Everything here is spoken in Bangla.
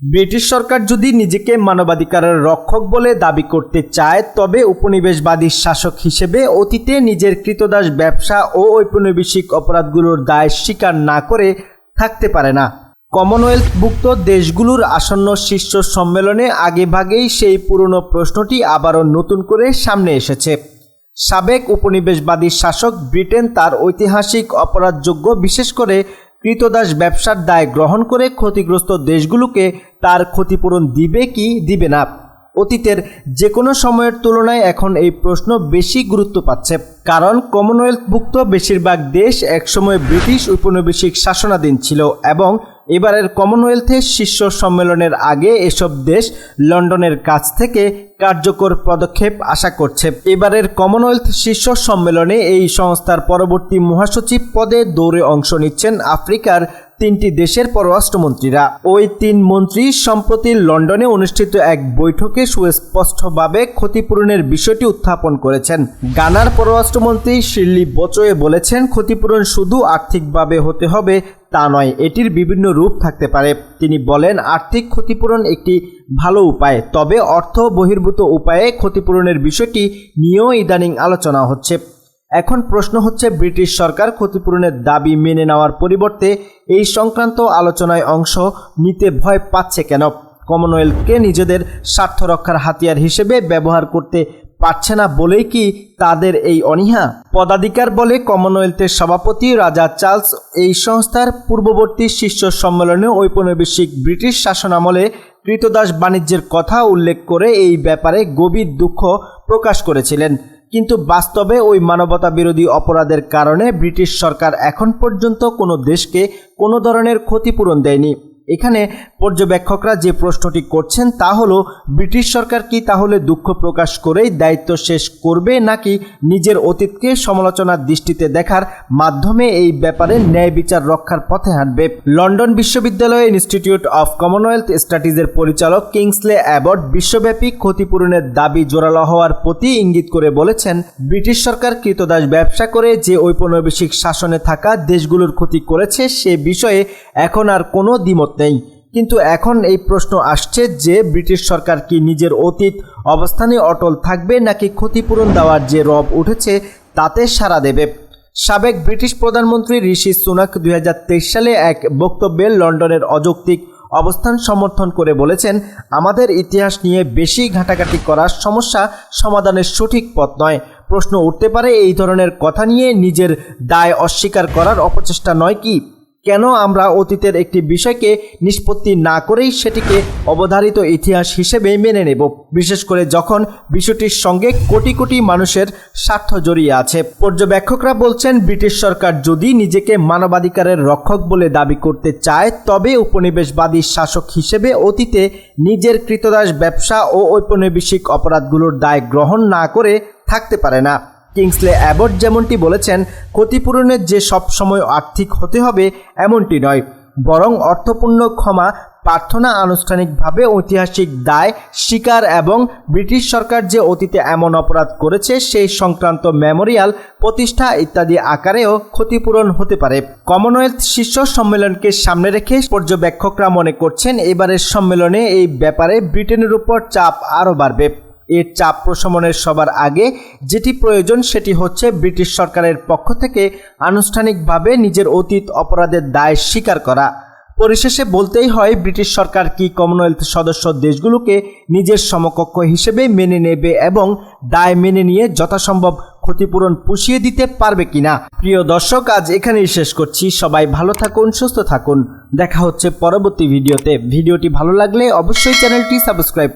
ব্রিটিশ সরকার যদি নিজেকে মানবাধিকারের রক্ষক বলে দাবি করতে চায় তবে উপনিবেশবাদী শাসক হিসেবে অতীতে নিজের ক্রীতদাস ব্যবসা ও ঔপনিবেশিক অপরাধগুলোর দায় স্বীকার না করে থাকতে পারে না। কমনওয়েলথভুক্ত দেশগুলোর আসন্ন শীর্ষ সম্মেলনে আগেভাগেই সেই পুরনো প্রশ্নটি আবারও নতুন করে সামনে এসেছে। সাবেক উপনিবেশবাদী শাসক ব্রিটেন তার ঐতিহাসিক অপরাধযোগ্য বিশেষ করে ক্রীতদাস ব্যবসার দায় গ্রহণ করে ক্ষতিগ্রস্ত দেশগুলোকে তার ক্ষতিপূরণ দিবে কি দিবে না। অতীতের যে কোনো সময়ের তুলনায় এখন এই প্রশ্ন বেশি গুরুত্ব পাচ্ছে, কারণ কমনওয়েলথভুক্ত বেশিরভাগ দেশ একসময় ব্রিটিশ ঔপনিবেশিক শাসনাধীন ছিল এবং এবারের কমনওয়েলথের শীর্ষ সম্মেলনের আগে এসব দেশ লন্ডনের কাছ থেকে কার্যকর পদক্ষেপ আশা করছে। এবারের কমনওয়েলথ শীর্ষ সম্মেলনে এই সংস্থার পরবর্তী মহাসচিব পদে দৌড়ে অংশ নিচ্ছেন আফ্রিকার 3টি দেশের পররাষ্ট্রমন্ত্রীরা। ওই 3 মন্ত্রী সম্প্রতি লন্ডনে অনুষ্ঠিত এক বৈঠকে সুস্পষ্টভাবে ক্ষতিপূরণের বিষয়টি উত্থাপন করেছেন। গানার পররাষ্ট্রমন্ত্রী শিরলি বচোয়ে বলেছেন, ক্ষতিপূরণ শুধু আর্থিকভাবে হতে হবে তা নয়, এটির বিভিন্ন রূপ থাকতে পারে। তিনি বলেন, আর্থিক ক্ষতিপূরণ একটি ভালো উপায়, তবে অর্থ বহির্ভূত উপায়ে ক্ষতিপূরণের বিষয়টি নিয়েও ইদানিং আলোচনা হচ্ছে। এখন প্রশ্ন হচ্ছে, ব্রিটিশ সরকার ক্ষতিপূরণের দাবি মেনে নেওয়ার পরিবর্তে এই সংক্রান্ত আলোচনায় অংশ নিতে ভয় পাচ্ছে কেন? কমনওয়েলথকে নিজেদের স্বার্থ রক্ষার হাতিয়ার হিসেবে ব্যবহার করতে পারছে না বলেই কি তাদের এই অনীহা? পদাধিকার বলে কমনওয়েলথের সভাপতি রাজা চার্লস এই সংস্থার পূর্ববর্তী শীর্ষ সম্মেলনে ঔপনিবেশিক ব্রিটিশ শাসনামলে ক্রীতদাস বাণিজ্যের কথা উল্লেখ করে এই ব্যাপারে গভীর দুঃখ প্রকাশ করেছিলেন। কিন্তু বাস্তবে ওই মানবতা বিরোধী অপরাধের কারণে ব্রিটিশ সরকার এখন পর্যন্ত কোনো দেশকে কোনো ধরনের ক্ষতিপূরণ দেয়নি। এখানে পর্যবেক্ষকরা যে প্রশ্নটি করছেন তা হলো, ব্রিটিশ সরকার কি তাহলে দুঃখ প্রকাশ করেই দায়িত্ব শেষ করবে, নাকি নিজের অতীতকে সমালোচনার দৃষ্টিতে দেখার মাধ্যমে এই ব্যাপারে ন্যায় বিচার রক্ষার পথে হাঁটবে? লন্ডন বিশ্ববিদ্যালয়ে ইনস্টিটিউট অফ কমনওয়েলথ স্টাডিজের পরিচালক কিংসলে অ্যাবট বিশ্বব্যাপী ক্ষতিপূরণের দাবি জোরালো হওয়ার প্রতি ইঙ্গিত করে বলেছেন, ব্রিটিশ সরকার ক্রীতদাস ব্যবসা করে যে ঔপনিবেশিক শাসনে থাকা দেশগুলোর ক্ষতি করেছে সে বিষয়ে এখন আর কোনো দ্বিমত নেই। কিন্তু এখন এই প্রশ্ন আসছে যে ব্রিটিশ সরকার কি নিজের অতীত অবস্থানে অটল থাকবে, নাকি ক্ষতিপূরণ দেওয়ার যে রব উঠেছে তাতে সাড়া দেবে? সাবেক ব্রিটিশ প্রধানমন্ত্রী ঋষি সুনাক 2023 সালে এক বক্তব্যে লন্ডনের অযৌক্তিক অবস্থান সমর্থন করে বলেছেন, আমাদের ইতিহাস নিয়ে বেশি ঘাটাঘাটি করার সমস্যা সমাধানের সঠিক পথ নয়। প্রশ্ন উঠতে পারে, এই ধরনের কথা নিয়ে নিজের দায় অস্বীকার করার অপচেষ্টা নয় কি? কেন আমরা অতীতের একটি বিষয়কে নিষ্পত্তি না করেই সেটিকে অবধারিত ইতিহাস হিসেবে মেনে নেব, বিশেষ করে যখন বিষয়টির সঙ্গে কোটি কোটি মানুষের স্বার্থ জড়িয়ে আছে? পর্যবেক্ষকরা বলছেন, ব্রিটিশ সরকার যদি নিজেকে মানবাধিকারের রক্ষক বলে দাবি করতে চায় তবে উপনিবেশবাদী শাসক হিসেবে অতীতে নিজের ক্রীতদাস ব্যবসা ও ঔপনিবেশিক অপরাধগুলোর দায় গ্রহণ না করে থাকতে পারে না। কিংসলে অ্যাবট যেমনটি বলেছেন, ক্ষতিপূরণের যে সব সময় আর্থিক হতে হবে এমনটি নয়, বরং অর্থপূর্ণ ক্ষমা প্রার্থনা, আনুষ্ঠানিকভাবে ঐতিহাসিক দায় স্বীকার এবং ব্রিটিশ সরকার যে অতীতে এমন অপরাধ করেছে সেই সংক্রান্ত মেমোরিয়াল প্রতিষ্ঠা ইত্যাদি আকারেও ক্ষতিপূরণ হতে পারে। কমনওয়েলথ শীর্ষ সম্মেলনকে সামনে রেখে পর্যবেক্ষকরা মনে করছেন, এবারের সম্মেলনে এই ব্যাপারে ব্রিটেনের উপর চাপ আরও বাড়বে। এর চাপ প্রশমনের সবার আগে যেটি প্রয়োজন সেটি হচ্ছে ব্রিটিশ সরকারের পক্ষ থেকে আনুষ্ঠানিকভাবে নিজের অতীত অপরাধের দায় স্বীকার করা। পরিশেষে বলতেই হয়, ব্রিটিশ সরকার কি কমনওয়েলথ সদস্য দেশগুলোকে নিজের সমকক্ষ হিসেবে মেনে নেবে এবং দায় মেনে নিয়ে যথাসম্ভব ক্ষতিপূরণ পুষিয়ে দিতে পারবে কিনা? প্রিয় দর্শক, আজ এখানেই শেষ করছি। সবাই ভালো থাকুন, সুস্থ থাকুন। দেখা হচ্ছে পরবর্তী ভিডিওতে। ভিডিওটি ভালো লাগলে অবশ্যই চ্যানেলটি সাবস্ক্রাইব